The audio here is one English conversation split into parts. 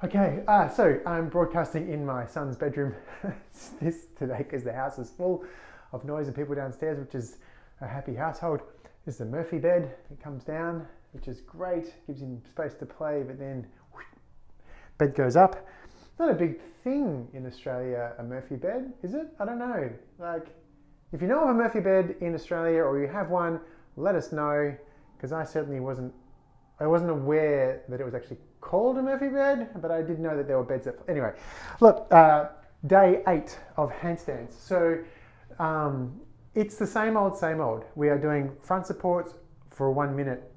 Okay, so I'm broadcasting in my son's bedroom this today because the house is full of noise and people downstairs, which is a happy household. This is the Murphy bed. It comes down, which is great, gives him space to play, but then whoosh, bed goes up. Not a big thing in Australia, a Murphy bed, is it? I don't know. Like, if you know of a Murphy bed in Australia or you have one, let us know, because I certainly wasn't aware that it was actually called a Murphy bed, but I did know that there were beds that... Anyway, look, day 8 of handstands. So it's the same old, same old. We are doing front supports for 1 minute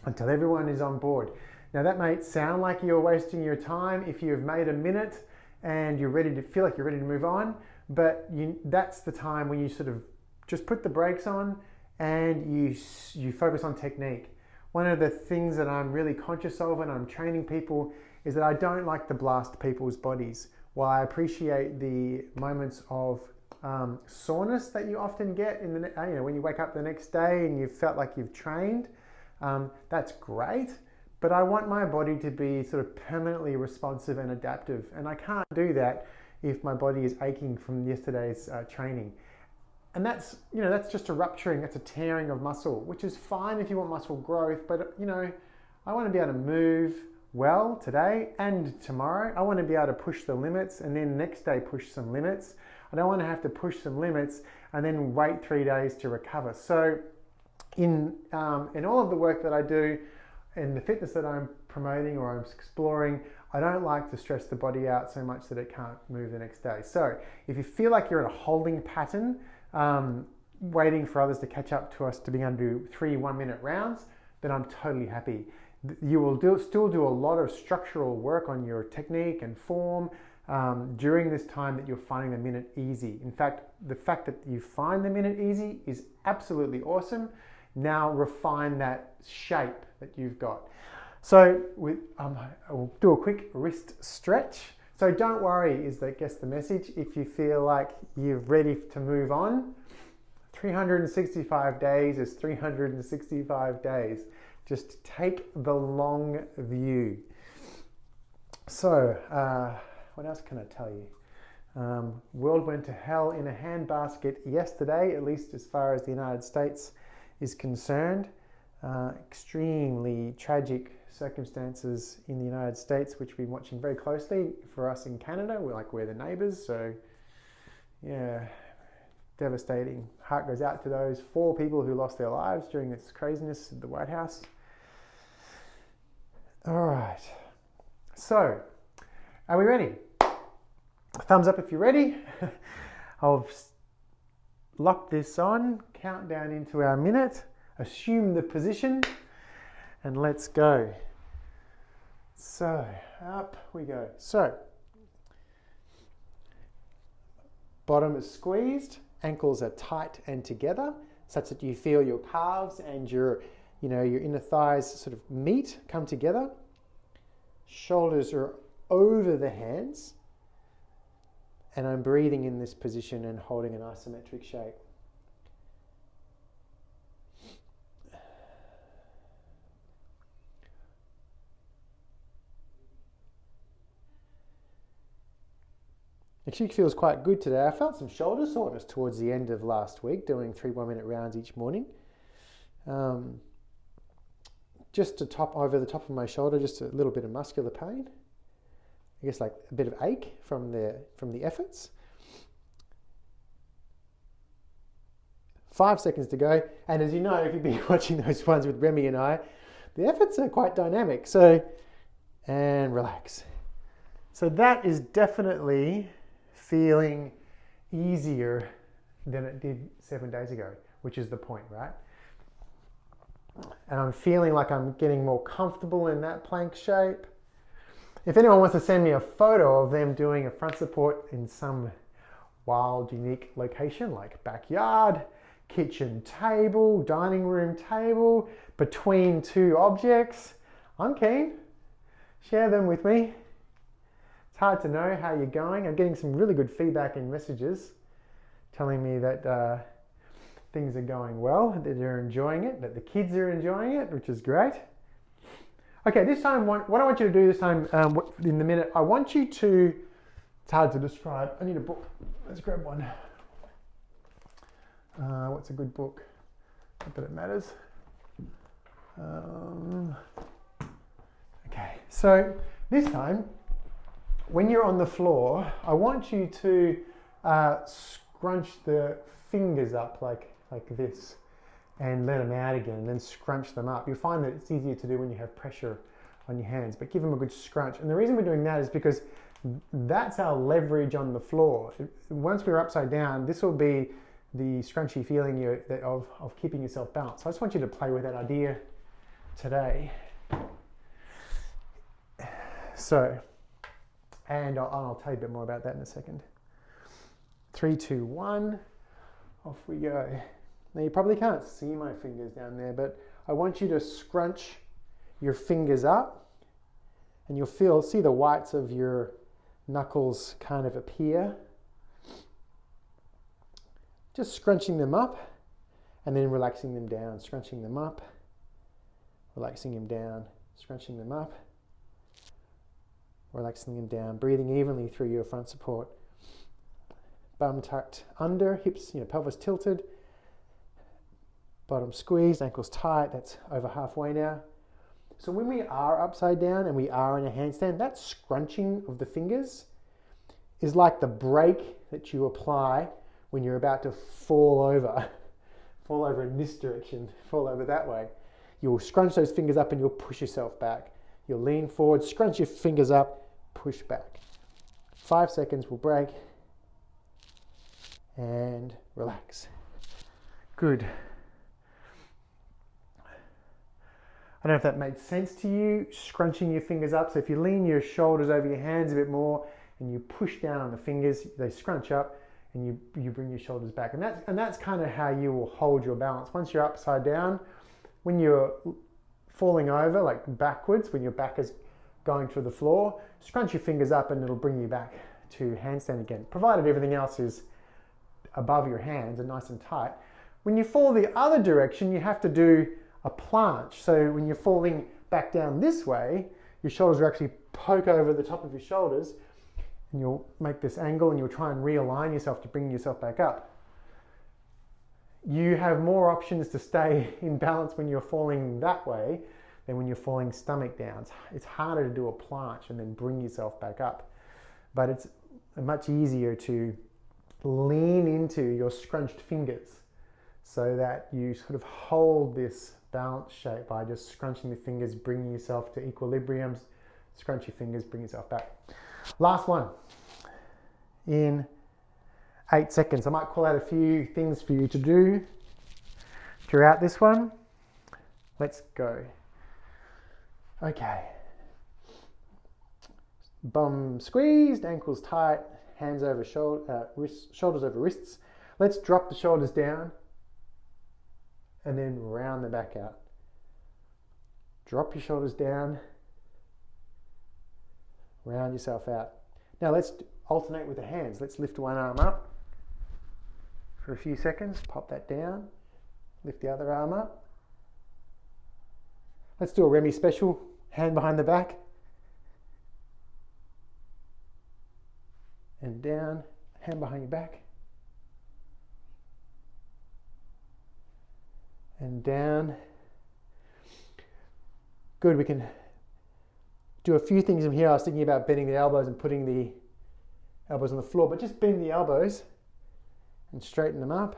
until everyone is on board. Now that may sound like you're wasting your time if you've made a minute and you're ready to feel like you're ready to move on, but that's the time when you sort of just put the brakes on and you focus on technique. One of the things that I'm really conscious of when I'm training people is that I don't like to blast people's bodies. While I appreciate the moments of soreness that you often get in when you wake up the next day and you've felt like you've trained, that's great. But I want my body to be sort of permanently responsive and adaptive, and I can't do that if my body is aching from yesterday's training. And that's just a rupturing, that's a tearing of muscle, which is fine if you want muscle growth, but I want to be able to move well today and tomorrow. I want to be able to push the limits and then next day push some limits. I don't want to have to push some limits and then wait 3 days to recover. So in all of the work that I do and the fitness that I'm promoting or I'm exploring, I don't like to stress the body out so much that it can't move the next day. So if you feel like you're in a holding pattern, waiting for others to catch up to us to be able to do 3 1-minute rounds, then I'm totally happy. You will still do a lot of structural work on your technique and form during this time that you're finding the minute easy. In fact, the fact that you find the minute easy is absolutely awesome. Now refine that shape that you've got. So I'll do a quick wrist stretch. So don't worry is, I guess, the message. If you feel like you're ready to move on, 365 days is 365 days. Just take the long view. So what else can I tell you? World went to hell in a handbasket yesterday, at least as far as the United States is concerned. Extremely tragic circumstances in the United States, which we've been watching very closely. For us in Canada, we're the neighbours, so yeah, devastating. Heart goes out to those 4 people who lost their lives during this craziness at the White House. All right, so are we ready? Thumbs up if you're ready. I'll lock this on, count down into our minute, assume the position, and let's go. So up we go. So bottom is squeezed, ankles are tight and together, such that you feel your calves and your inner thighs sort of meet, come together. Shoulders are over the hands, and I'm breathing in this position and holding an isometric shape. Actually feels quite good today. I felt some shoulder soreness towards the end of last week, doing 3 1-minute rounds each morning. Just over the top of my shoulder, just a little bit of muscular pain. I guess like a bit of ache from the efforts. 5 seconds to go. And as you know, if you've been watching those ones with Remy and I, the efforts are quite dynamic. So, and relax. So that is definitely feeling easier than it did 7 days ago, which is the point, right? And I'm feeling like I'm getting more comfortable in that plank shape. If anyone wants to send me a photo of them doing a front support in some wild, unique location, like backyard, kitchen table, dining room table, between 2 objects, I'm keen. Share them with me. It's hard to know how you're going. I'm getting some really good feedback in messages telling me that things are going well, that they're enjoying it, that the kids are enjoying it, which is great. Okay, this time, what I want you to do this time, in the minute, I want you to, it's hard to describe, I need a book, let's grab one. What's a good book? Not that it matters. Okay, so this time, when you're on the floor, I want you to scrunch the fingers up like this and let them out again, and then scrunch them up. You'll find that it's easier to do when you have pressure on your hands, but give them a good scrunch. And the reason we're doing that is because that's our leverage on the floor. Once we're upside down, this will be the scrunchy feeling of keeping yourself balanced. So I just want you to play with that idea today. So, and I'll tell you a bit more about that in a second. 3, 2, 1, off we go. Now you probably can't see my fingers down there, but I want you to scrunch your fingers up, and you'll see the whites of your knuckles kind of appear. Just scrunching them up and then relaxing them down, scrunching them up, relaxing them down, scrunching them up, relaxing them down, breathing evenly through your front support. Bum tucked under, hips, pelvis tilted, bottom squeezed, ankles tight. That's over halfway now. So when we are upside down and we are in a handstand, that scrunching of the fingers is like the brake that you apply when you're about to fall over in this direction, fall over that way. You'll scrunch those fingers up and you'll push yourself back. You'll lean forward, scrunch your fingers up, push back. 5 seconds, we'll break and relax. Good. I don't know if that made sense to you, scrunching your fingers up. So if you lean your shoulders over your hands a bit more and you push down on the fingers, they scrunch up and you bring your shoulders back. And that's kind of how you will hold your balance. Once you're upside down, when you're falling over, like backwards, when your back is going through the floor, scrunch your fingers up and it'll bring you back to handstand again, provided everything else is above your hands and nice and tight. When you fall the other direction, you have to do a planche. So when you're falling back down this way, your shoulders will actually poke over the top of your shoulders and you'll make this angle and you'll try and realign yourself to bring yourself back up. You have more options to stay in balance when you're falling that way than when you're falling stomach down. It's harder to do a planche and then bring yourself back up. But it's much easier to lean into your scrunched fingers so that you sort of hold this balance shape by just scrunching the fingers, bringing yourself to equilibrium, scrunch your fingers, bring yourself back. Last one, in 8 seconds. I might call out a few things for you to do throughout this one. Let's go. Okay. Bum squeezed, ankles tight, hands over shoulders over wrists. Let's drop the shoulders down and then round the back out. Drop your shoulders down, round yourself out. Now let's alternate with the hands. Let's lift one arm up for a few seconds, pop that down, lift the other arm up. Let's do a Remy special, hand behind the back, and down, hand behind your back, and down. Good, we can do a few things from here. I was thinking about bending the elbows and putting the elbows on the floor, but just bend the elbows and straighten them up.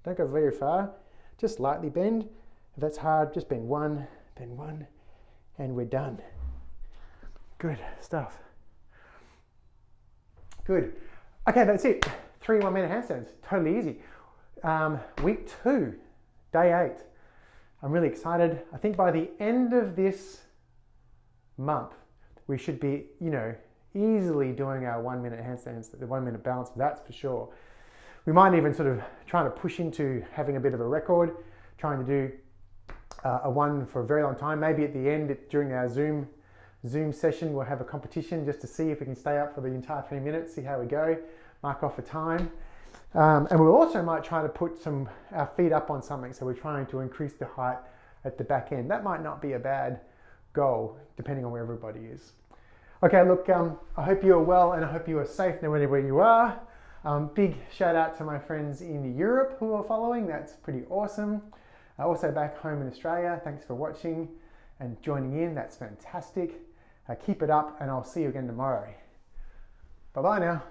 Don't go very far, just lightly bend. If that's hard, just bend one, and we're done. Good stuff. Good. Okay, that's it. 3 1-minute handstands, totally easy. Week 2, day 8. I'm really excited. I think by the end of this month, we should be, easily doing our 1-minute handstands, the 1-minute balance, that's for sure. We might even sort of try to push into having a bit of a record, trying to do a one for a very long time. Maybe at the end, during our Zoom session, we'll have a competition just to see if we can stay up for the entire 3 minutes, see how we go, mark off a time. And we also might try to put our feet up on something, so we're trying to increase the height at the back end. That might not be a bad goal, depending on where everybody is. Okay, look, I hope you are well and I hope you are safe no matter where you are. Big shout out to my friends in Europe who are following. That's pretty awesome. Also back home in Australia, thanks for watching and joining in. That's fantastic. Keep it up and I'll see you again tomorrow. Bye-bye now.